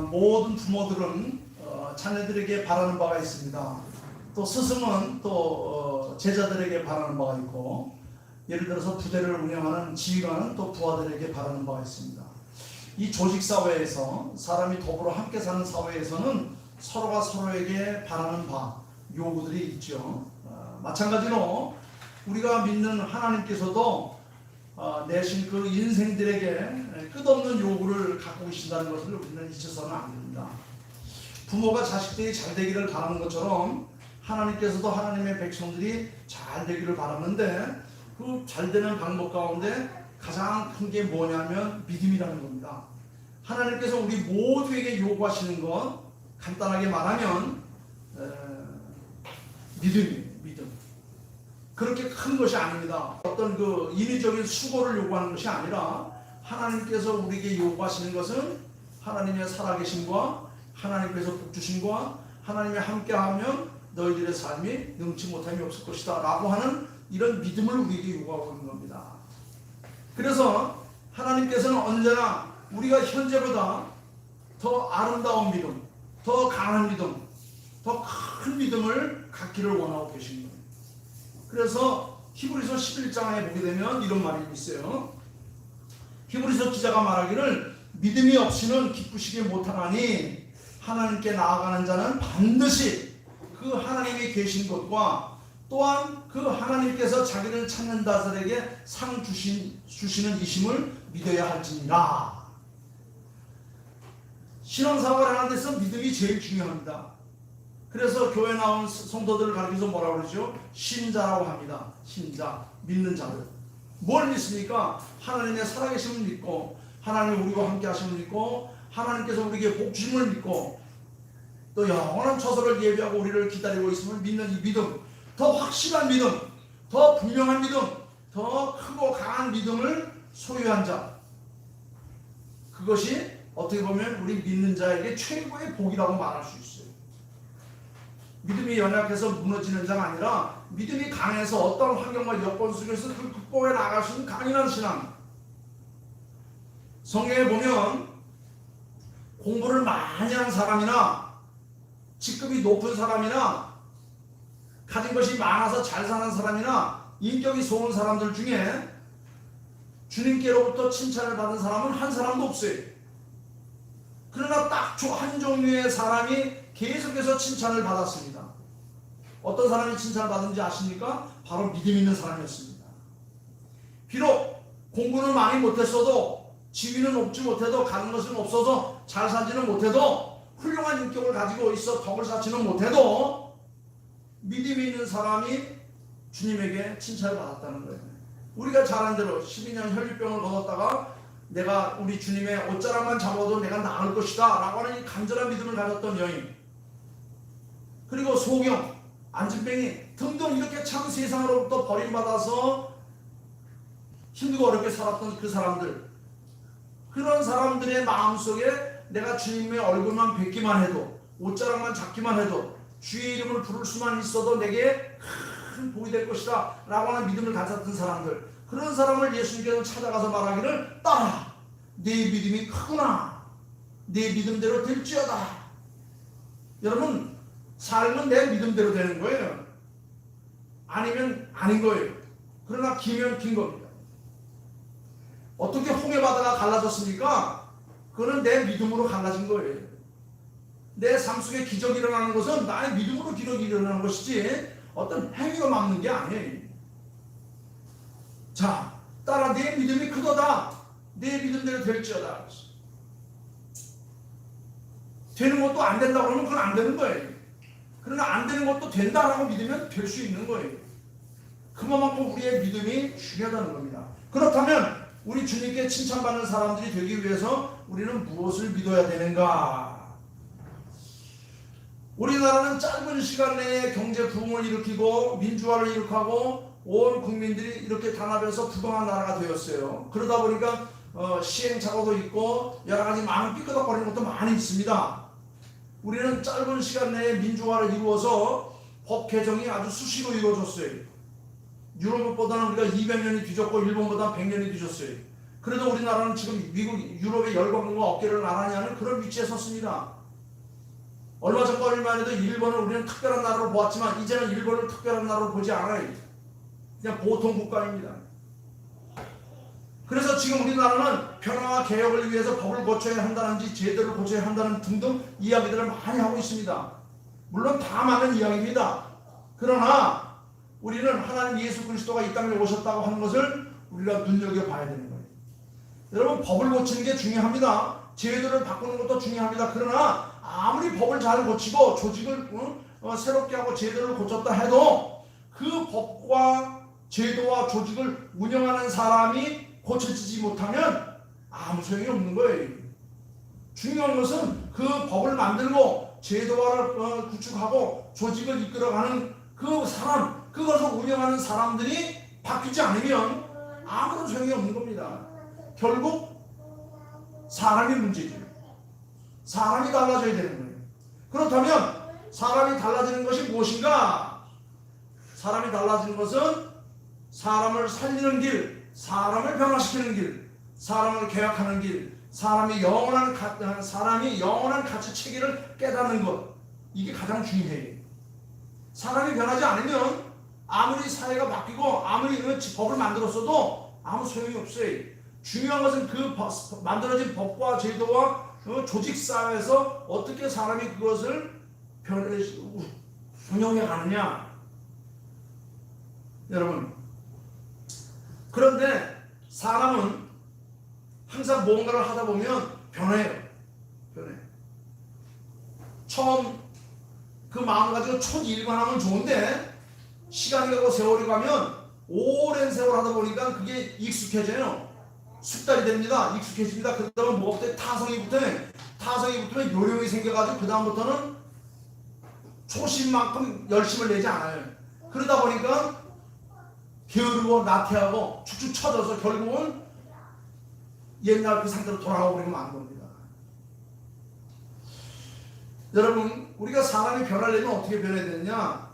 모든 부모들은 자녀들에게 바라는 바가 있습니다. 또 스승은 또 제자들에게 바라는 바가 있고, 예를 들어서 부대를 운영하는 지휘관은 또 부하들에게 바라는 바가 있습니다. 이 조직사회에서 사람이 더불어 함께 사는 사회에서는 서로가 서로에게 바라는 바, 요구들이 있죠. 마찬가지로 우리가 믿는 하나님께서도 내신 그 인생들에게 끝없는 요구를 갖고 계신다는 것을 우리는 잊혀서는 안 됩니다. 부모가 자식들이 잘 되기를 바라는 것처럼 하나님께서도 하나님의 백성들이 잘 되기를 바라는데, 그 잘 되는 방법 가운데 가장 큰 게 뭐냐면 믿음이라는 겁니다. 하나님께서 우리 모두에게 요구하시는 것, 간단하게 말하면 믿음이에요. 믿음. 그렇게 큰 것이 아닙니다. 어떤 그 인위적인 수고를 요구하는 것이 아니라, 하나님께서 우리에게 요구하시는 것은 하나님의 살아계심과 하나님께서 복주심과 하나님이 함께하면 너희들의 삶이 능치 못함이 없을 것이다 라고 하는 이런 믿음을 우리에게 요구하고 있는 겁니다. 그래서 하나님께서는 언제나 우리가 현재보다 더 아름다운 믿음, 더 강한 믿음, 더 큰 믿음을 갖기를 원하고 계신 거예요. 그래서 히브리서 11장에 보게 되면 이런 말이 있어요. 히브리서 기자가 말하기를 믿음이 없이는 기쁘시게 못하나니 하나님께 나아가는 자는 반드시 그 하나님이 계신 것과 또한 그 하나님께서 자기를 찾는 자들에게 상 주시는 이심을 믿어야 할지니라. 신앙생활을 하는 데서 믿음이 제일 중요합니다. 그래서 교회 나온 성도들을 가리켜서 뭐라고 그러죠? 신자라고 합니다. 신자, 믿는 자들. 뭘 믿습니까? 하나님의 살아계심을 믿고, 하나님 우리와 함께 하심을 믿고, 하나님께서 우리에게 복 주심을 믿고, 또 영원한 처소를 예비하고 우리를 기다리고 있음을 믿는 이 믿음, 더 확실한 믿음, 더 분명한 믿음, 더 크고 강한 믿음을 소유한 자, 그것이 어떻게 보면 우리 믿는 자에게 최고의 복이라고 말할 수 있어요. 믿음이 연약해서 무너지는 자가 아니라 믿음이 강해서 어떤 환경과 여건 속에서 그 극복해 나갈 수 있는 강인한 신앙. 성경에 보면 공부를 많이 한 사람이나 직급이 높은 사람이나 가진 것이 많아서 잘 사는 사람이나 인격이 좋은 사람들 중에 주님께로부터 칭찬을 받은 사람은 한 사람도 없어요. 그러나 딱 한 종류의 사람이 계속해서 칭찬을 받았습니다. 어떤 사람이 칭찬을 받은지 아십니까? 바로 믿음 있는 사람이었습니다. 비록 공부는 많이 못했어도, 지위는 높지 못해도, 가는 것은 없어서 잘 살지는 못해도, 훌륭한 인격을 가지고 있어 덕을 쌓지는 못해도 믿음이 있는 사람이 주님에게 칭찬을 받았다는 거예요. 우리가 잘한 대로 12년 혈류병을 얻었다가 내가 우리 주님의 옷자락만 잡아도 내가 나을 것이다 라고 하는 이 간절한 믿음을 가졌던 여인, 그리고 소경, 안진뱅이 등등 이렇게 참 세상으로부터 버림받아서 힘들고 어렵게 살았던 그 사람들, 그런 사람들의 마음속에 내가 주님의 얼굴만 뵙기만 해도, 옷자락만 잡기만 해도, 주의 이름을 부를 수만 있어도 내게 큰 복이 될 것이다 라고 하는 믿음을 가졌던 사람들, 그런 사람을 예수님께서 찾아가서 말하기를, 딸아, 내 믿음이 크구나, 내 믿음대로 될지어다. 여러분, 삶은 내 믿음대로 되는 거예요. 아니면 아닌 거예요. 그러나 기면 긴 겁니다. 어떻게 홍해바다가 갈라졌습니까? 그거는 내 믿음으로 갈라진 거예요. 내 삶 속에 기적이 일어나는 것은 나의 믿음으로 기적이 일어나는 것이지 어떤 행위가 막는 게 아니에요. 자, 따라 내 믿음이 크도다, 내 믿음대로 될지어다. 되는 것도 안 된다고 그러면 그건 안 되는 거예요. 그러나 안 되는 것도 된다라고 믿으면 될 수 있는 거예요. 그만큼 우리의 믿음이 중요하다는 겁니다. 그렇다면 우리 주님께 칭찬받는 사람들이 되기 위해서 우리는 무엇을 믿어야 되는가? 우리나라는 짧은 시간 내에 경제 부흥을 일으키고 민주화를 일으키고 온 국민들이 이렇게 단합해서 부강한 나라가 되었어요. 그러다 보니까 시행착오도 있고 여러 가지 많은 삐끄덕거리는 것도 많이 있습니다. 우리는 짧은 시간 내에 민주화를 이루어서 법 개정이 아주 수시로 이루어졌어요. 유럽보다는 우리가 200년이 뒤졌고 일본보다는 100년이 뒤졌어요. 그래도 우리나라는 지금 미국, 유럽의 열강과 어깨를 나란히 하는 그런 위치에 섰습니다. 얼마 전까지만 해도 일본을 우리는 특별한 나라로 보았지만 이제는 일본을 특별한 나라로 보지 않아요. 그냥 보통 국가입니다. 그래서 지금 우리나라는 변화와 개혁을 위해서 법을 고쳐야 한다는지 제도를 고쳐야 한다는 등등 이야기들을 많이 하고 있습니다. 물론 다 맞는 이야기입니다. 그러나 우리는 하나님 예수 그리스도가 이 땅에 오셨다고 하는 것을 우리가 눈여겨봐야 되는 거예요. 여러분, 법을 고치는 게 중요합니다. 제도를 바꾸는 것도 중요합니다. 그러나 아무리 법을 잘 고치고 조직을 새롭게 하고 제도를 고쳤다 해도 그 법과 제도와 조직을 운영하는 사람이 고쳐지지 못하면 아무 소용이 없는 거예요. 중요한 것은 그 법을 만들고 제도화를 구축하고 조직을 이끌어가는 그 사람, 그것을 운영하는 사람들이 바뀌지 않으면 아무런 소용이 없는 겁니다. 결국 사람이 문제죠. 사람이 달라져야 되는 거예요. 그렇다면 사람이 달라지는 것이 무엇인가? 사람이 달라지는 것은 사람을 살리는 길, 사람을 변화시키는 길, 사람을 개혁하는 길, 사람이 영원한 가치 체계를 깨닫는 것, 이게 가장 중요해요. 사람이 변하지 않으면 아무리 사회가 바뀌고 아무리 법을 만들었어도 아무 소용이 없어요. 중요한 것은 그 만들어진 법과 제도와 조직 사회에서 어떻게 사람이 그것을 운영해 가느냐. 여러분, 그런데 사람은 항상 뭔가를 하다 보면 변해요. 처음 그 마음 가지고 초지일관하면 좋은데 시간이 가고 세월이 가면 오랜 세월 하다 보니까 그게 익숙해져요. 숙달이 됩니다. 익숙해집니다. 그 다음에 뭐가 붙어요? 타성이 붙어요. 타성이 붙으면 요령이 생겨가지고 그 다음부터는 초심만큼 열심을 내지 않아요. 그러다 보니까 게으르고 나태하고 축축 처져서 결국은 옛날 그 상태로 돌아가 버리면 안 겁니다. 여러분, 우리가 사람이 변하려면 어떻게 변해야 되느냐?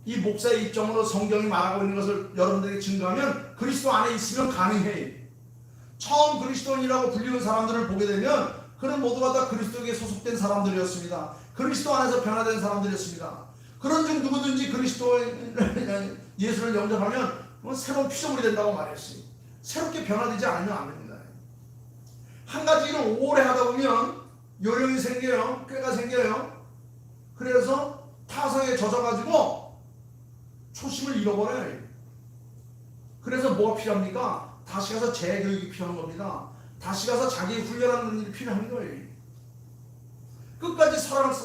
이 목사의 입장으로 성경이 말하고 있는 것을 여러분들에게 증거하면 그리스도 안에 있으면 가능해요. 처음 그리스도인이라고 불리는 사람들을 보게 되면 그는 모두가 다 그리스도에게 소속된 사람들이었습니다. 그리스도 안에서 변화된 사람들이었습니다. 그런즉 누구든지 그리스도 예수를 영접하면 새로운 피조물이 된다고 말했어요. 새롭게 변화되지 않으면 안 됩니다. 한 가지 일을 오래 하다 보면 요령이 생겨요. 꾀가 생겨요. 그래서 타성에 젖어가지고 초심을 잃어버려요. 그래서 뭐가 필요합니까? 다시 가서 재교육이 필요한 겁니다. 다시 가서 자기 훈련하는 일이 필요한 거예요. 끝까지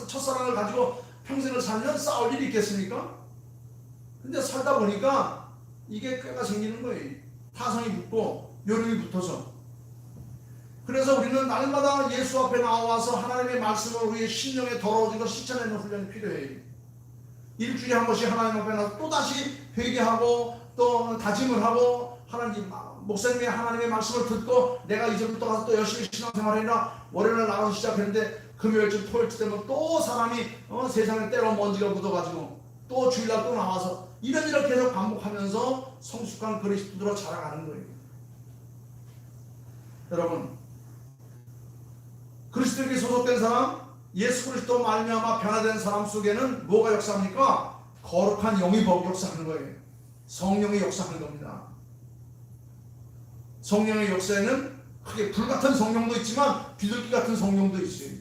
첫사랑을 가지고 평생을 살면 싸울 일이 있겠습니까? 근데 살다 보니까 이게 꾀가 생기는 거예요. 타성이 붙고 요령이 붙어서. 그래서 우리는 날마다 예수 앞에 나와서 하나님의 말씀을 우리의 심령에 더러워진 걸 씻어내는 훈련이 필요해요. 일주일에 한 번씩 하나님 앞에 나서 또다시 회개하고 또 다짐을 하고 목사님의 하나님의 말씀을 듣고 내가 이제부터 가서 또 열심히 신앙생활해라. 월요일날 나가서 시작했는데 금요일쯤 토요일쯤 되면 또 사람이 세상에 때로 먼지가 묻어가지고 또 주일날 또 나와서 이런 일을 계속 반복하면서 성숙한 그리스도로 자라가는 거예요. 여러분, 그리스도에게 소속된 사람, 예수 그리스도 말미암아 변화된 사람 속에는 뭐가 역사합니까? 거룩한 영이 역사하는 거예요. 성령의 역사하는 겁니다. 성령의 역사에는 크게 불같은 성령도 있지만 비둘기 같은 성령도 있어요.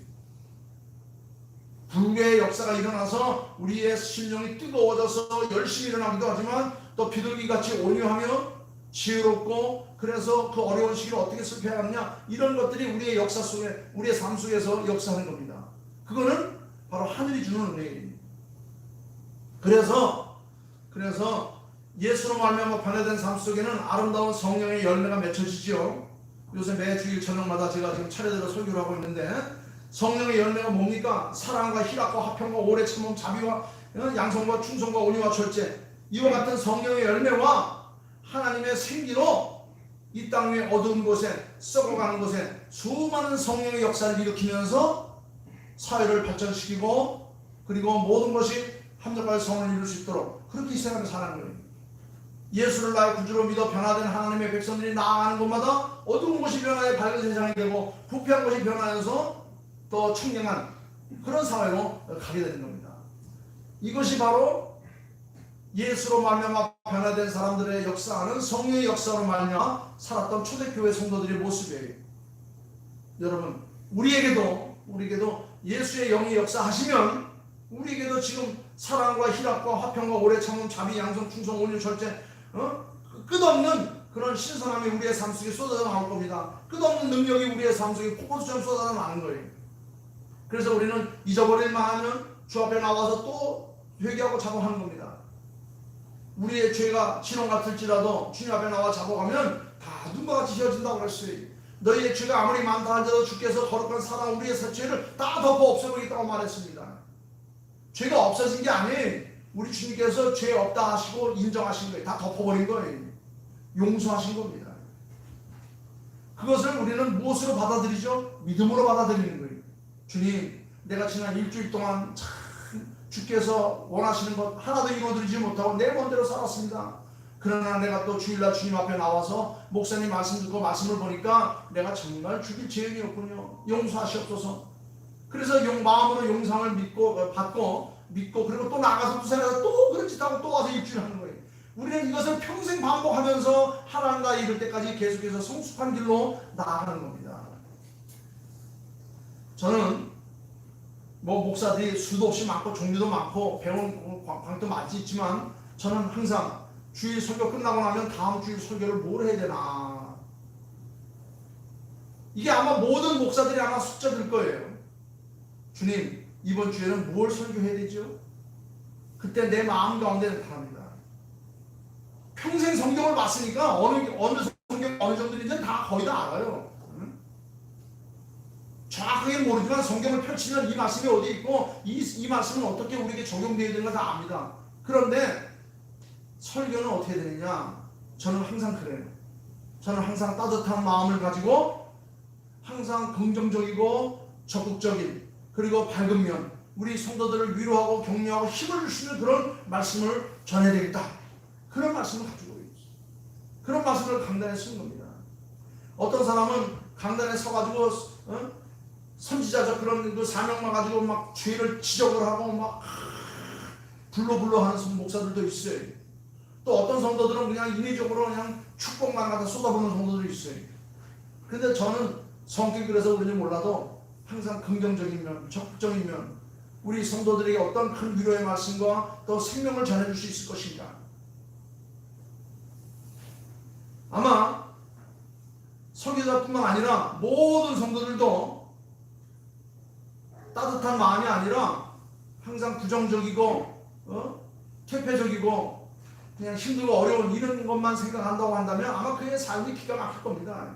불의 역사가 일어나서 우리의 심령이 뜨거워져서 열심히 일어나기도 하지만 또 비둘기같이 온유하며 지혜롭고 그래서 그 어려운 시기를 어떻게 슬퍼하느냐, 이런 것들이 우리의 역사 속에, 우리의 삶 속에서 역사하는 겁니다. 그거는 바로 하늘이 주는 은혜입니다. 그래서 예수로 말미암아 변화된 삶 속에는 아름다운 성령의 열매가 맺혀지죠. 요새 매 주일 저녁마다 제가 지금 차례대로 설교를 하고 있는데 성령의 열매가 뭡니까? 사랑과 희락과 화평과 오래 참음 자비와 양성과 충성과 온유와 절제, 이와 같은 성령의 열매와 하나님의 생기로 이 땅 위에 어두운 곳에 썩어가는 곳에 수많은 성령의 역사를 일으키면서 사회를 발전시키고 그리고 모든 것이 합력하여 성을 이룰 수 있도록 그렇게 이 세상을 살아가는 거예요. 예수를 나의 구주로 믿어 변화된 하나님의 백성들이 나아가는 곳마다 어두운 곳이 변화해 밝은 세상이 되고 부패한 곳이 변화해서 더 청량한 그런 사회로 가게 되는 겁니다. 이것이 바로 예수로 말미암아 변화된 사람들의 역사하는 성령의 역사로 말미암아 살았던 초대교회 성도들의 모습이에요. 여러분, 우리에게도 예수의 영이 역사하시면 우리에게도 지금 사랑과 희락과 화평과 오래 참음 자비 양성 충성 온유 절제 끝없는 그런 신선함이 우리의 삶 속에 쏟아져 나올 겁니다. 끝없는 능력이 우리의 삶 속에 폭포수처럼 쏟아져 나오는 거예요. 그래서 우리는 잊어버릴 만하면 주 앞에 나와서 또 회개하고 자복하는 겁니다. 우리의 죄가 진홍 같을지라도 주님 앞에 나와 자복하면 다 눈과 같이 휘어진다고 그랬어요. 너희의 죄가 아무리 많다 할지라도 주께서 거룩한 사랑 우리의 죄를 다 덮어 없애버리겠다고 말했습니다. 죄가 없어진 게 아니에요. 우리 주님께서 죄 없다 하시고 인정하신 거예요. 다 덮어버린 거예요. 용서하신 겁니다. 그것을 우리는 무엇으로 받아들이죠? 믿음으로 받아들이는 거예요. 주님, 내가 지난 일주일 동안 참 주께서 원하시는 것 하나도 이루어드리지 못하고 내 멋대로 살았습니다. 그러나 내가 또 주일날 주님 앞에 나와서 목사님 말씀 듣고 말씀을 보니까 내가 정말 죽일 죄인이었군요. 용서하시옵소서. 그래서 마음으로 용상을 받고 그리고 또 나가서 부산에서 또 그런 짓 하고 또 와서 입주를 하는 거예요. 우리는 이것을 평생 반복하면서 하나님과 이룰 때까지 계속해서 성숙한 길로 나아가는 겁니다. 저는 목사들이 수도 없이 많고 종류도 많고 배운 광도 많지 있지만 저는 항상 주일 설교 끝나고 나면 다음 주일 설교를 뭘 해야 되나, 이게 아마 모든 목사들이 아마 숙제될 거예요. 주님, 이번 주에는 뭘 설교해야 되죠? 그때 내 마음 가운데 바랍니다. 평생 성경을 봤으니까 어느 성경 어느 정도인지 다 거의 다 알아요. 정확하게 모르지만 성경을 펼치면 이 말씀이 어디 있고 이 말씀은 어떻게 우리에게 적용되어야 되는 가 다 압니다. 그런데 설교는 어떻게 되느냐? 저는 항상 그래요. 저는 항상 따뜻한 마음을 가지고 항상 긍정적이고 적극적인 그리고 밝은 면, 우리 성도들을 위로하고 격려하고 힘을 줄 수 있는 그런 말씀을 전해야 되겠다. 그런 말씀을 가지고 있어요. 그런 말씀을 강단에 쓰는 겁니다. 어떤 사람은 강단에 서가지고 선지자적 그런 그 사명만 가지고 막 죄를 지적을 하고 막 불러 하는 목사들도 있어요. 또 어떤 성도들은 그냥 인위적으로 그냥 축복만 갖다 쏟아부는 성도들이 있어요. 근데 저는 성격이 그래서 그런지 몰라도 항상 긍정적인 면, 적극적인 면, 우리 성도들에게 어떤 큰 위로의 말씀과 또 생명을 전해줄 수 있을 것인가. 아마 설교자뿐만 아니라 모든 성도들도 따뜻한 마음이 아니라 항상 부정적이고 퇴폐적이고 그냥 힘들고 어려운 이런 것만 생각한다고 한다면 아마 그의 삶이 기가 막힐 겁니다.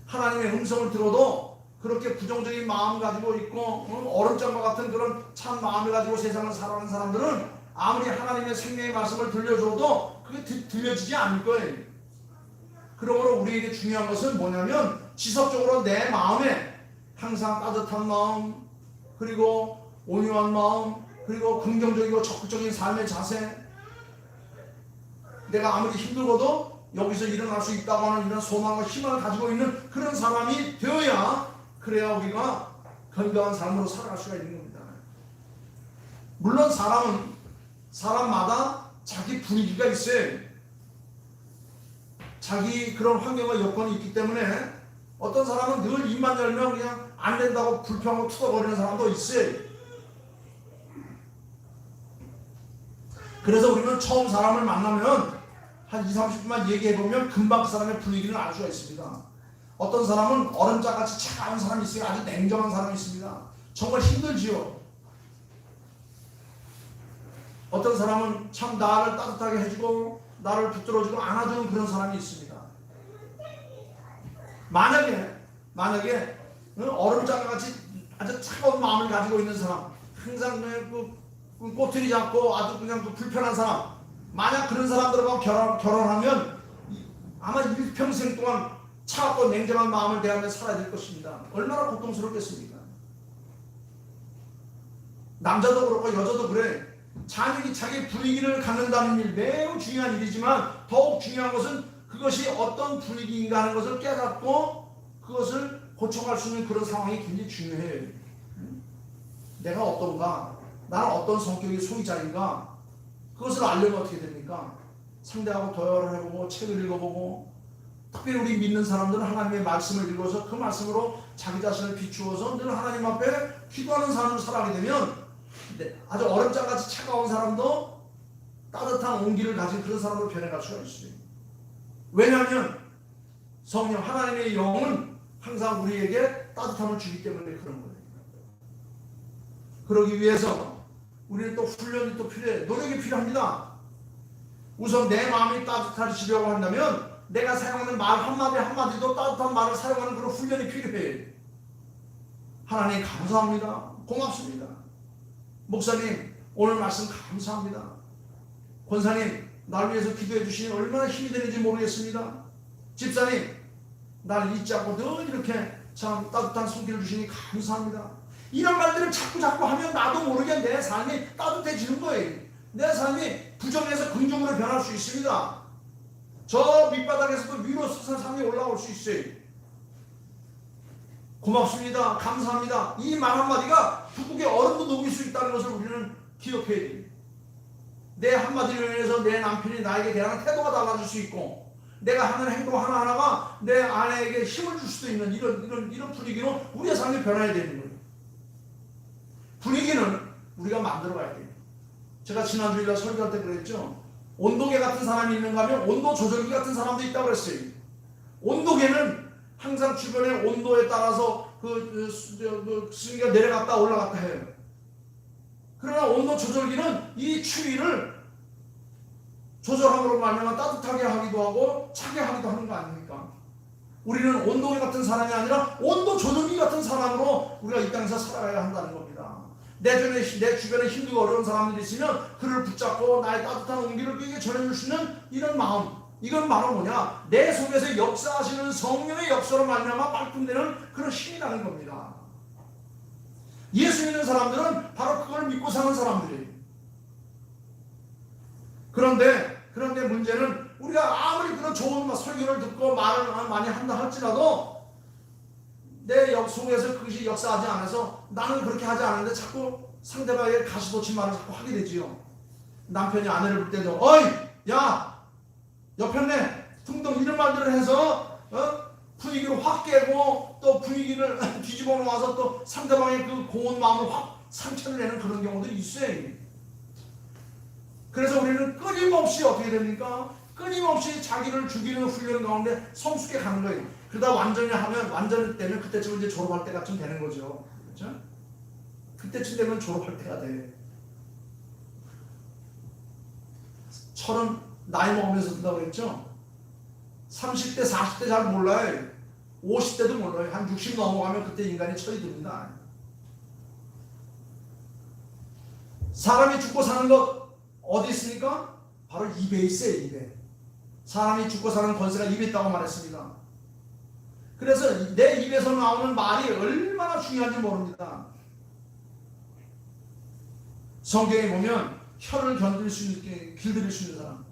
하나님의 음성을 들어도 그렇게 부정적인 마음 가지고 있고 얼음장과 같은 그런 참 마음을 가지고 세상을 살아가는 사람들은 아무리 하나님의 생명의 말씀을 들려줘도 그게 들려지지 않을 거예요. 그러므로 우리에게 중요한 것은 뭐냐면 지속적으로 내 마음에 항상 따뜻한 마음, 그리고 온유한 마음, 그리고 긍정적이고 적극적인 삶의 자세, 내가 아무리 힘들어도 여기서 일어날 수 있다고 하는 이런 소망과 희망을 가지고 있는 그런 사람이 되어야, 그래야 우리가 건강한 삶으로 살아갈 수가 있는 겁니다. 물론 사람마다 자기 분위기가 있어요. 자기 그런 환경과 여건이 있기 때문에 어떤 사람은 늘 입만 열면 그냥 안 된다고 불평하고 투덜거리는 사람도 있어요. 그래서 우리는 처음 사람을 만나면 한 20-30분만 얘기해보면 금방 그 사람의 분위기를 알 수가 있습니다. 어떤 사람은 얼음장같이 차가운 사람이 있어요. 아주 냉정한 사람이 있습니다. 정말 힘들지요. 어떤 사람은 참 나를 따뜻하게 해주고 나를 붙들어주고 안아주는 그런 사람이 있습니다. 만약에 얼음장같이 아주 차가운 마음을 가지고 있는 사람, 항상 그 꼬투리 잡고 아주 그냥 불편한 사람, 만약 그런 사람들하고 결혼하면 아마 일평생 동안 차갑고 냉정한 마음을 대하며 살아야 될 것입니다. 얼마나 고통스럽겠습니까? 남자도 그렇고 여자도 그래. 자녀이 자기 분위기를 갖는다는 일 매우 중요한 일이지만 더욱 중요한 것은 그것이 어떤 분위기인가 하는 것을 깨닫고 그것을 고쳐갈 수 있는 그런 상황이 굉장히 중요해요. 내가 어떤가? 나는 어떤 성격의 소유자인가? 그것을 알려면 어떻게 됩니까? 상대하고 대화를 해보고 책을 읽어보고 특별히 우리 믿는 사람들은 하나님의 말씀을 읽어서 그 말씀으로 자기 자신을 비추어서 늘 하나님 앞에 기도하는 사람을 살아가게 되면 아주 얼음장같이 차가운 사람도 따뜻한 온기를 가진 그런 사람으로 변해갈 수가 있어요. 왜냐하면 성령 하나님의 영은 항상 우리에게 따뜻함을 주기 때문에 그런 거예요. 그러기 위해서 우리는 또 훈련이 또 필요해. 노력이 필요합니다. 우선 내 마음이 따뜻해지려고 한다면 내가 사용하는 말 한마디 한마디도 따뜻한 말을 사용하는 그런 훈련이 필요해. 하나님 감사합니다. 고맙습니다. 목사님 오늘 말씀 감사합니다. 권사님 날 위해서 기도해 주시니 얼마나 힘이 되는지 모르겠습니다. 집사님 날 잊지 않고 늘 이렇게 참 따뜻한 손길을 주시니 감사합니다. 이런 말들을 자꾸 하면 나도 모르게 내 삶이 따뜻해지는 거예요. 내 삶이 부정에서 긍정으로 변할 수 있습니다. 저 밑바닥에서도 위로 산이 올라올 수 있어요. 고맙습니다. 감사합니다. 이 말 한마디가 북극의 얼음도 녹일 수 있다는 것을 우리는 기억해야 돼요. 내 한마디로 인해서 내 남편이 나에게 대하는 태도가 달라질 수 있고 내가 하는 행동 하나하나가 내 아내에게 힘을 줄 수도 있는 이런 분위기로 우리의 삶이 변해야 되는 거예요. 분위기는 우리가 만들어가야 돼요. 제가 지난주에 설교할 때 그랬죠. 온도계 같은 사람이 있는가 하면 온도 조절기 같은 사람도 있다고 그랬어요. 온도계는 항상 주변의 온도에 따라서 수위가 내려갔다 올라갔다 해요. 그러나 온도 조절기는 이 추위를 조절함으로 말미암아 따뜻하게 하기도 하고 차게 하기도 하는 거 아닙니까? 우리는 온도계 같은 사람이 아니라 온도 조절기 같은 사람으로 우리가 이 땅에서 살아가야 한다는 겁니다. 내 주변에 힘들고 어려운 사람들이 있으면 그를 붙잡고 나의 따뜻한 온기를 그에게 전해줄 수 있는 이런 마음, 이건 바로 뭐냐? 내 속에서 역사하시는 성령의 역사로 말미암아 발동되는 그런 힘이라는 겁니다. 예수 믿는 사람들은 바로 그걸 믿고 사는 사람들이에요. 그런데 문제는 우리가 아무리 그런 좋은 설교를 듣고 말을 많이 한다 할지라도 내 속에서 그것이 역사하지 않아서 나는 그렇게 하지 않았는데 자꾸 상대방에게 가시돋친 말을 자꾸 하게 되지요. 남편이 아내를 볼 때도 어이 야 옆편네 등등 이런 말들을 해서 분위기를 확 깨고 또 분위기를 뒤집어 놓아서 또 상대방의 그 고운 마음을 확 상처를 내는 그런 경우들이 있어요. 그래서 우리는 끊임없이 어떻게 됩니까? 끊임없이 자기를 죽이는 훈련 가운데 성숙해 가는 거예요. 그러다 완전히 되면 그때쯤 이제 졸업할 때가 좀 되는 거죠. 그렇죠? 그때쯤 되면 졸업할 때가 돼. 나이 먹으면서 든다고 그랬죠? 30대, 40대 잘 몰라요. 50대도 몰라요. 한 60 넘어가면 그때 인간이 철이 듭니다. 사람이 죽고 사는 것 어디 있습니까? 바로 입에 있어요. 입에. 사람이 죽고 사는 권세가 입에 있다고 말했습니다. 그래서 내 입에서 나오는 말이 얼마나 중요한지 모릅니다. 성경에 보면 혀를 길들일 수 있는 사람,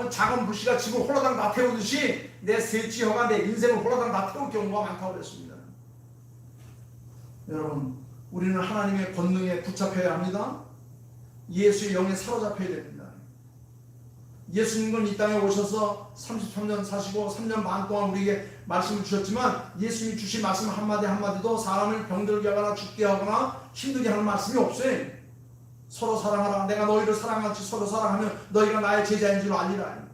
작은 불씨가 집을 홀라당 다 태우듯이 내 셋지혀가 내 인생을 홀라당 다 태울 경우가 많다고 그랬습니다. 여러분, 우리는 하나님의 권능에 붙잡혀야 합니다. 예수의 영에 사로잡혀야 됩니다. 예수님은 이 땅에 오셔서 33년 사시고 3년 반 동안 우리에게 말씀을 주셨지만 예수님이 주신 말씀 한마디 한마디도 사람을 병들게 하거나 죽게 하거나 힘들게 하는 말씀이 없어요. 서로 사랑하라. 내가 너희를 사랑하지 서로 사랑하면 너희가 나의 제자인 줄 알리라.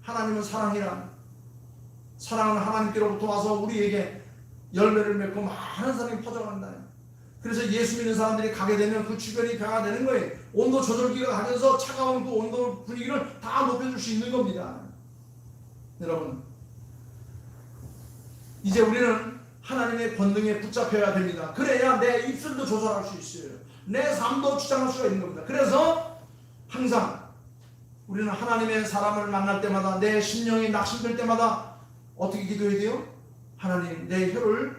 하나님은 사랑이라. 사랑은 하나님께로부터 와서 우리에게 열매를 맺고 많은 사람이 퍼져간다. 그래서 예수 믿는 사람들이 가게 되면 그 주변이 변화되는 거예요. 온도 조절기가 가면서 차가운 그 온도 분위기를 다 높여줄 수 있는 겁니다. 여러분, 이제 우리는 하나님의 권능에 붙잡혀야 됩니다. 그래야 내 입술도 조절할 수 있어요. 내 삶도 주장할 수가 있는 겁니다. 그래서 항상 우리는 하나님의 사람을 만날 때마다 내 심령이 낙심될 때마다 어떻게 기도해야 돼요? 하나님, 내 혀를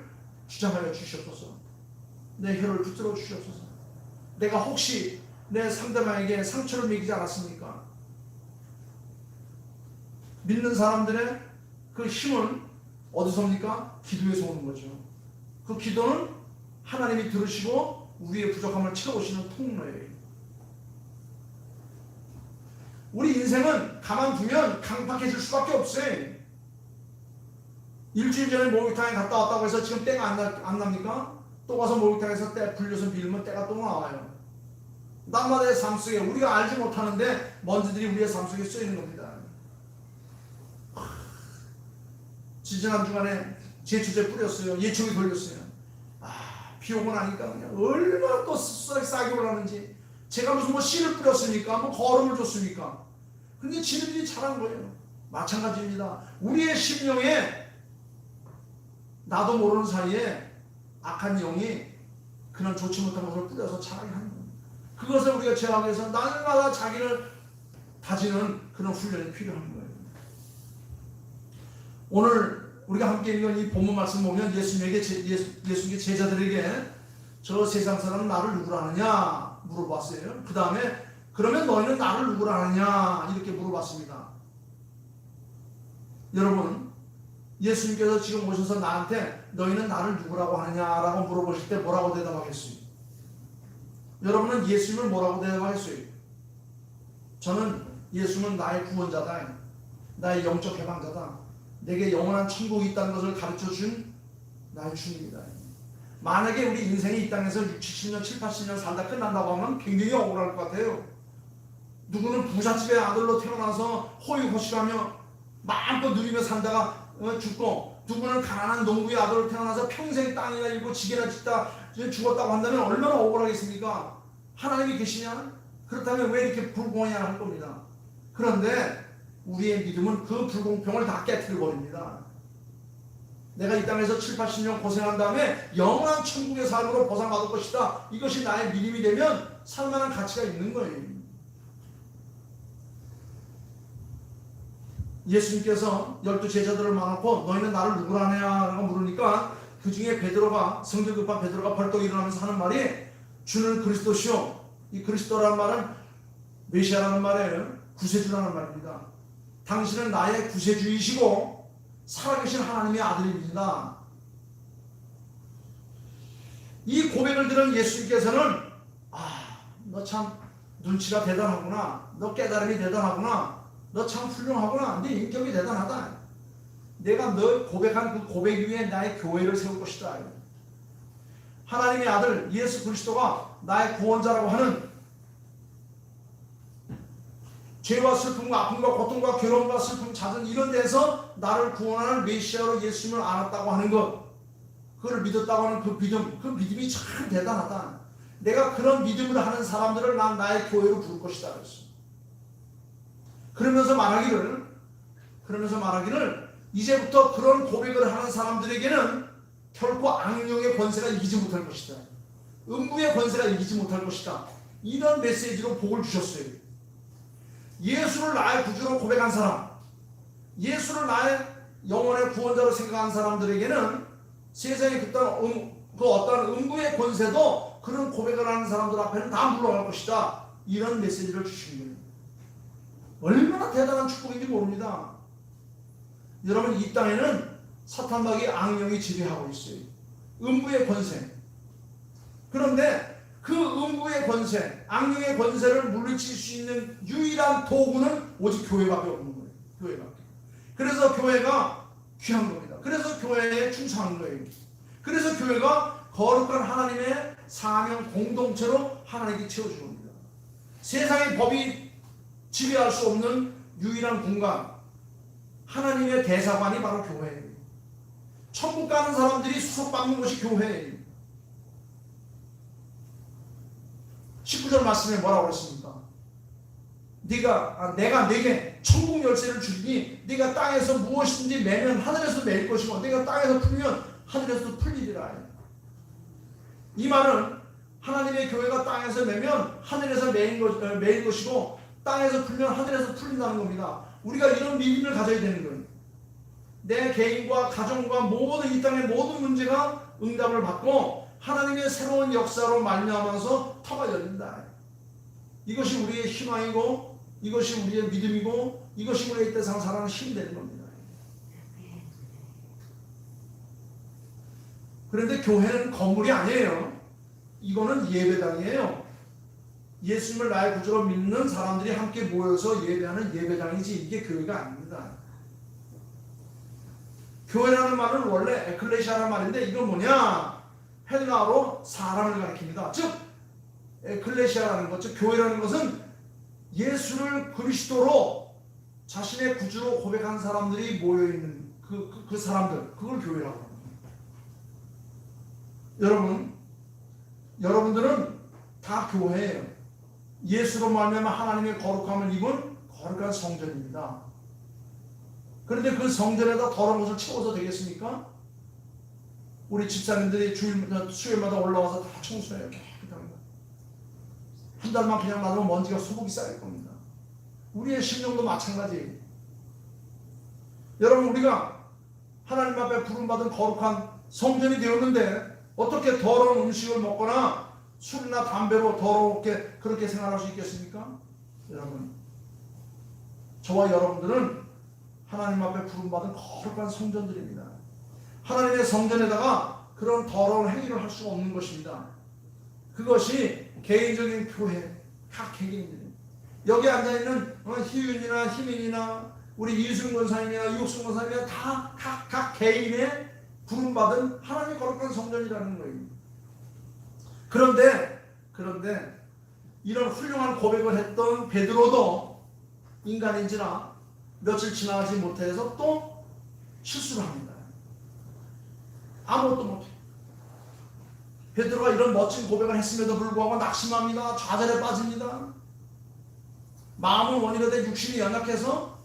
주장하여 주시옵소서. 내 혀를 붙들어 주시옵소서. 내가 혹시 내 상대방에게 상처를 매기지 않았습니까? 믿는 사람들의 그 힘은 어디서 옵니까? 기도에서 오는 거죠. 그 기도는 하나님이 들으시고 우리의 부족함을 채우시는 통로예요. 우리 인생은 가만두면 강팍해질 수밖에 없어요. 일주일 전에 목욕탕에 갔다 왔다고 해서 지금 때가 안 납니까? 또 가서 목욕탕에서 때 불려서 밀면 때가 또 나와요. 남마다의 삶 속에 우리가 알지 못하는데 먼지들이 우리의 삶 속에 쓰이는 겁니다. 지지난 주간에 제초제 뿌렸어요. 예초기 돌렸어요. 비 오고 나니까 그냥 얼마나 또 싹이 올라는지. 제가 무슨 뭐 씨를 뿌렸습니까? 뭐 거름을 줬습니까? 근데 지들이 자란 거예요. 마찬가지입니다. 우리의 심령에 나도 모르는 사이에 악한 영이 그런 좋지 못한 것을 뿌려서 자라게 하는 겁니다. 그것을 우리가 제어하기 위해서 날마다 자기를 다지는 그런 훈련이 필요한 거예요. 오늘 우리가 함께 읽은 이 본문 말씀 보면 예수님의 제자들에게 저 세상 사람은 나를 누구라 하느냐 물어봤어요. 그 다음에 그러면 너희는 나를 누구라 하느냐 이렇게 물어봤습니다. 여러분, 예수님께서 지금 오셔서 나한테 너희는 나를 누구라고 하느냐라고 물어보실 때 뭐라고 대답하겠어요? 여러분은 예수님을 뭐라고 대답하겠어요? 저는 예수는 나의 구원자다, 나의 영적 해방자다, 내게 영원한 천국이 있다는 것을 가르쳐준 나의 주님이다. 만약에 우리 인생이 이 땅에서 60, 70년, 7, 80년 살다 끝난다고 하면 굉장히 억울할 것 같아요. 누구는 부잣집의 아들로 태어나서 호의호식하며 마음껏 누리며 살다가 죽고, 누구는 가난한 농부의 아들로 태어나서 평생 땅이나 일고 지게나 짓다 죽었다고 한다면 얼마나 억울하겠습니까? 하나님이 계시냐? 그렇다면 왜 이렇게 불공하냐 할 겁니다. 그런데 우리의 믿음은 그 불공평을 다 깨트려 버립니다. 내가 이 땅에서 7, 80년 고생한 다음에 영원한 천국의 삶으로 보상받을 것이다. 이것이 나의 믿음이 되면 살만한 가치가 있는 거예요. 예수님께서 12 제자들을 만나고 너희는 나를 누구라 하냐라고 물으니까 그 중에 베드로가, 성질 급한 베드로가 벌떡 일어나면서 하는 말이 주는 그리스도시요. 이 그리스도라는 말은 메시아라는 말이에요. 구세주라는 말입니다. 당신은 나의 구세주이시고 살아계신 하나님의 아들입니다. 이 고백을 들은 예수님께서는 너 참 눈치가 대단하구나, 너 깨달음이 대단하구나, 너 참 훌륭하구나, 네 인격이 대단하다, 내가 너 고백한 그 고백 위에 나의 교회를 세울 것이다. 하나님의 아들 예수 그리스도가 나의 구원자라고 하는, 죄와 슬픔과 아픔과 고통과 괴로움과 슬픔 잦은 이런 데서 나를 구원하는 메시아로 예수님을 알았다고 하는 것, 그걸 믿었다고 하는 그 믿음이 참 대단하다. 내가 그런 믿음을 하는 사람들을 난 나의 교회로 부를 것이다 그랬어. 그러면서 말하기를 이제부터 그런 고백을 하는 사람들에게는 결코 악령의 권세가 이기지 못할 것이다, 음부의 권세가 이기지 못할 것이다, 이런 메시지로 복을 주셨어요. 예수를 나의 구주로 고백한 사람, 예수를 나의 영혼의 구원자로 생각한 사람들에게는 세상의 그 어떤 음부의 권세도 그런 고백을 하는 사람들 앞에는 다 물러갈 것이다, 이런 메시지를 주신 거예요. 얼마나 대단한 축복인지 모릅니다. 여러분, 이 땅에는 사탄마귀 악령이 지배하고 있어요. 음부의 권세. 그런데 그 음부의 권세, 악령의 권세를 물리칠 수 있는 유일한 도구는 오직 교회밖에 없는 거예요. 교회밖에. 그래서 교회가 귀한 겁니다. 그래서 교회에 충성한 거예요. 그래서 교회가 거룩한 하나님의 사명 공동체로 하나님께 채워준 겁니다. 세상의 법이 지배할 수 없는 유일한 공간, 하나님의 대사관이 바로 교회예요. 천국 가는 사람들이 수속받는 것이 교회예요. 19절 말씀에 뭐라고 그랬습니까? 내가 네게 천국 열쇠를 주리니 네가 땅에서 무엇이든지 매면 하늘에서 매일 것이고 네가 땅에서 풀면 하늘에서도 풀리리라. 이 말은 하나님의 교회가 땅에서 매면 하늘에서 매일 것이고 땅에서 풀면 하늘에서 풀린다는 겁니다. 우리가 이런 믿음을 가져야 되는 거예요. 내 개인과 가정과 모든 이 땅의 모든 문제가 응답을 받고 하나님의 새로운 역사로 말미암아서 터가 열린다. 이것이 우리의 희망이고 이것이 우리의 믿음이고 이것이 우리의 이 세상 살아가는 힘이 되는 겁니다. 그런데 교회는 건물이 아니에요. 이거는 예배당이에요. 예수님을 나의 구주로 믿는 사람들이 함께 모여서 예배하는 예배당이지 이게 교회가 아닙니다. 교회라는 말은 원래 에클레시아라는 말인데 이건 뭐냐? 헬라어로 사람을 가리킵니다. 즉 에클레시아라는 것, 즉 교회라는 것은 예수를 그리스도로 자신의 구주로 고백한 사람들이 모여있는 그 사람들, 그걸 교회라고 합니다. 여러분들은 다 교회예요. 예수로 말미암아 하나님의 거룩함을 입은 거룩한 성전입니다. 그런데 그 성전에다 더러운 것을 채워서 되겠습니까? 우리 집사님들이 수요일마다 올라와서 다 청소해요. 깨끗합니다. 한 달만 그냥 놔두면 먼지가 소복이 쌓일 겁니다. 우리의 심령도 마찬가지예요. 여러분, 우리가 하나님 앞에 부름받은 거룩한 성전이 되었는데 어떻게 더러운 음식을 먹거나 술이나 담배로 더럽게 그렇게 생활할 수 있겠습니까? 여러분, 저와 여러분들은 하나님 앞에 부름받은 거룩한 성전들입니다. 하나님의 성전에다가 그런 더러운 행위를 할 수가 없는 것입니다. 그것이 개인적인 교회, 각 개개인들입니다. 여기 앉아있는 희윤이나 희민이나 우리 이승 권사님이나 이옥순 권사님이나 다 각 개인의 부름받은 하나님의 거룩한 성전이라는 거예요. 그런데 이런 훌륭한 고백을 했던 베드로도 인간인지라 며칠 지나가지 못해서 또 실수를 합니다. 아무것도 못해. 베드로가 이런 멋진 고백을 했음에도 불구하고 낙심합니다. 좌절에 빠집니다. 마음은 원이로되 육신이 연약해서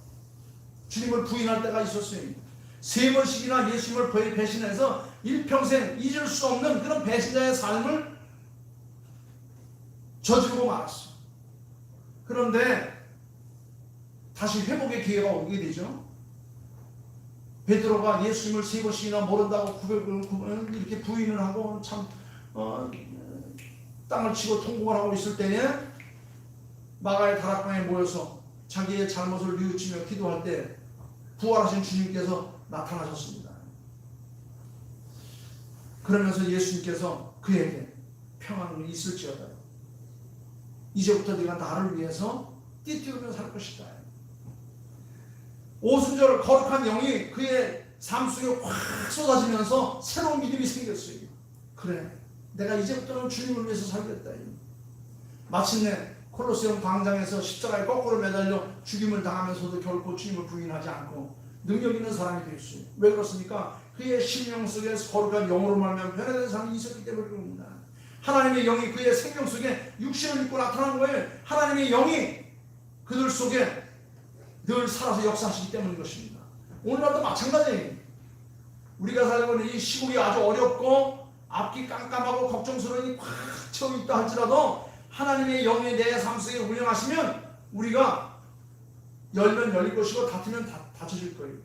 주님을 부인할 때가 있었어요. 3번씩이나 예수님을 배신해서 일평생 잊을 수 없는 그런 배신자의 삶을 저지르고 말았어. 그런데 다시 회복의 기회가 오게 되죠. 베드로가 예수님을 3번씩이나 모른다고 이렇게 부인을 하고 땅을 치고 통곡을 하고 있을 때에 마가의 다락방에 모여서 자기의 잘못을 뉘우치며 기도할 때 부활하신 주님께서 나타나셨습니다. 그러면서 예수님께서 그에게 평안이 있을지어다. 이제부터 네가 나를 위해서 띠띠우며 살 것이다. 오순절 거룩한 영이 그의 삶 속에 확 쏟아지면서 새로운 믿음이 생겼어요. 그래, 내가 이제부터는 주님을 위해서 살겠다. 마침내 콜로세움 광장에서 십자가에 거꾸로 매달려 죽임을 당하면서도 결코 주님을 부인하지 않고 능력 있는 사람이 되었어요. 왜 그렇습니까? 그의 심령 속에 거룩한 영으로 말하면 변화된 사람이 있었기 때문에 그럽니다. 하나님의 영이 그의 생명 속에 육신을 입고 나타난 거예요. 하나님의 영이 그들 속에 늘 살아서 역사하시기 때문인 것입니다. 오늘날도 마찬가지예요. 우리가 살고 있는 이 시국이 아주 어렵고 앞이 깜깜하고 걱정스러움이 꽉 채워 있다 할지라도 하나님의 영이 내 삶 속에 운영하시면 우리가 열면 열릴 것이고 닫히면 닫혀질 거예요.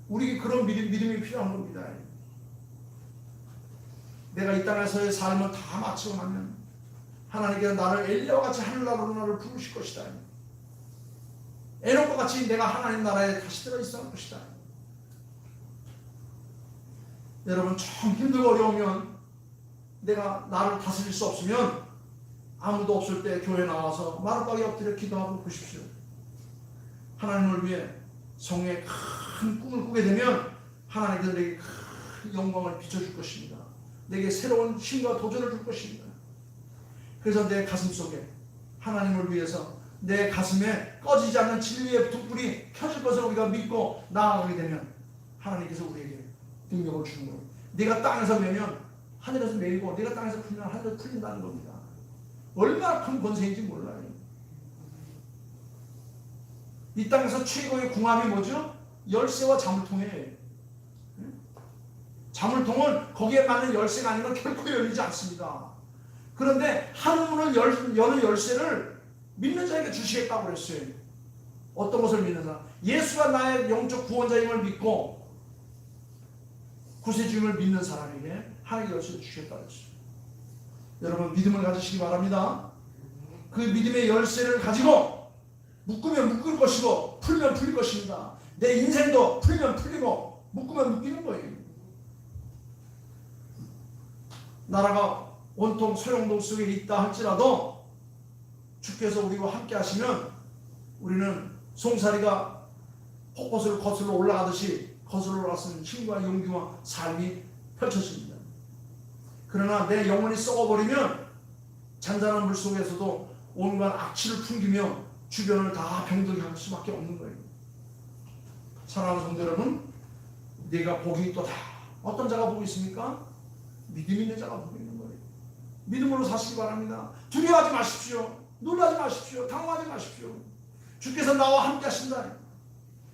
우리에게 그런 믿음이 필요한 겁니다. 내가 이 땅에서의 삶을 다 마치고 나면 하나님께서 나를 엘리야와 같이 하늘나라로 나를 부르실 것이다. 에녹과 같이 내가 하나님 나라에 다시 들어 있을 것이다. 여러분, 좀 힘들고 어려우면 내가 나를 다스릴 수 없으면 아무도 없을 때 교회 나와서 마룻박에 엎드려 기도하고 보십시오. 하나님을 위해 성의 큰 꿈을 꾸게 되면 하나님께서 내게 큰 영광을 비춰줄 것입니다. 내게 새로운 힘과 도전을 줄 것입니다. 그래서 내 가슴 속에 하나님을 위해서 내 가슴에 꺼지지 않는 진리의 등불이 켜질 것을 우리가 믿고 나아가게 되면 하나님께서 우리에게 능력을 주는 거예요. 네가 땅에서 매면 하늘에서 매이고 네가 땅에서 풀면 하늘에서 풀린다는 겁니다. 얼마나 큰 권세인지 몰라요. 이 땅에서 최고의 궁합이 뭐죠? 열쇠와 자물통이에요. 자물통은 거기에 맞는 열쇠가 아니면 결코 열리지 않습니다. 그런데 하늘문을 여는 열쇠를 믿는 자에게 주시겠다고 그랬어요. 어떤 것을 믿는 사람? 예수가 나의 영적 구원자임을 믿고 구세주님을 믿는 사람에게 하나님의 열쇠를 주셨다 그랬어요. 여러분 믿음을 가지시기 바랍니다. 그 믿음의 열쇠를 가지고 묶으면 묶을 것이고 풀면 풀릴 것입니다. 내 인생도 풀면 풀리고 묶으면 묶이는 거예요. 나라가 온통 소용돌이 속에 있다 할지라도 주께서 우리와 함께 하시면 우리는 송사리가 폭포수를 거슬러 올라가듯이 거슬러 올라가는 힘과 용기와 삶이 펼쳐집니다. 그러나 내 영혼이 썩어버리면 잔잔한 물 속에서도 온갖 악취를 풍기며 주변을 다 병들게 할 수밖에 없는 거예요. 사랑하는 성도 여러분, 내가 복이 있도다. 어떤 자가 복이 있습니까? 믿음 있는 자가 복이 있는 거예요. 믿음으로 사시기 바랍니다. 두려워하지 마십시오. 놀라지 마십시오. 당황하지 마십시오. 주께서 나와 함께 하신다.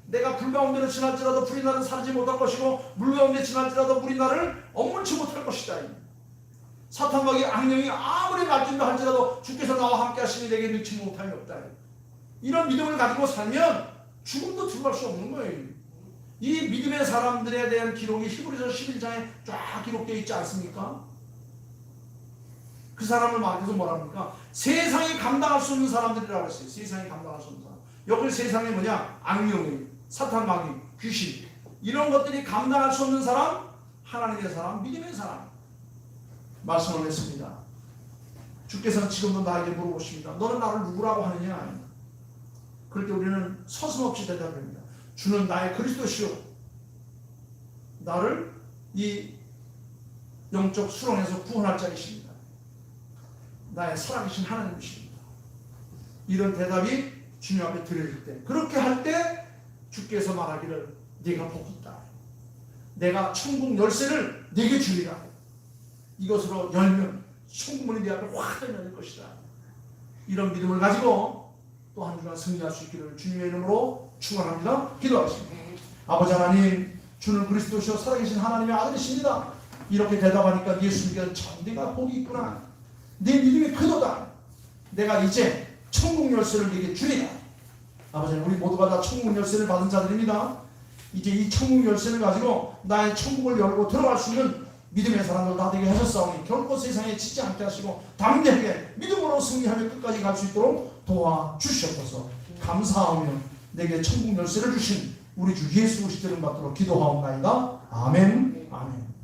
내가 불 가운데로 지날지라도 불이 나를 사르지 못할 것이고 물 가운데 지날지라도 물이 나를 억물지 못할 것이다. 사탄과 악령이 아무리 날진다 할지라도 주께서 나와 함께 하시니 내게 미치지 못함이 없다. 이런 믿음을 가지고 살면 죽음도 두려워할 수 없는 거예요. 이 믿음의 사람들에 대한 기록이 히브리서 11장에 쫙 기록되어 있지 않습니까? 그 사람을 말해서 뭐랍니까? 세상이 감당할 수 없는 사람들이라고 했어요. 세상이 감당할 수 없는 사람. 여기 세상에 뭐냐? 악령이, 사탄, 마귀, 귀신 이런 것들이 감당할 수 없는 사람, 하나님의 사람, 믿음의 사람. 말씀을 했습니다. 주께서는 지금도 나에게 물어보십니다. 너는 나를 누구라고 하느냐? 그럴 때 우리는 서슴없이 대답합니다. 주는 나의 그리스도시요. 나를 이 영적 수렁에서 구원할 자이십니다. 나의 살아계신 하나님이십니다. 이런 대답이 주님 앞에 드려질 때, 그렇게 할 때 주께서 말하기를 네가 복이 있다. 내가 천국 열쇠를 네게 주리라. 이것으로 열면 천국문이 네 앞에 확 열릴 것이다. 이런 믿음을 가지고 또 한 주간 승리할 수 있기를 주님의 이름으로 축원합니다. 기도하겠습니다. 아버지 하나님, 주는 그리스도시요 살아계신 하나님의 아들이십니다. 이렇게 대답하니까 예수님께서 참 내가 복이 있구나. 내 믿음이 크도다. 내가 이제 천국 열쇠를 네게 주리라. 아버지, 우리 모두가 다 천국 열쇠를 받은 자들입니다. 이제 이 천국 열쇠를 가지고 나의 천국을 열고 들어갈 수 있는 믿음의 사람들 다 되게 하셨사오니 결코 세상에 지지 않게 하시고 담대하게 믿음으로 승리하며 끝까지 갈 수 있도록 도와주시옵소서. 감사하며 내게 천국 열쇠를 주신 우리 주 예수 그리스도를 받도록 기도하옵나이다. 아멘. 아멘.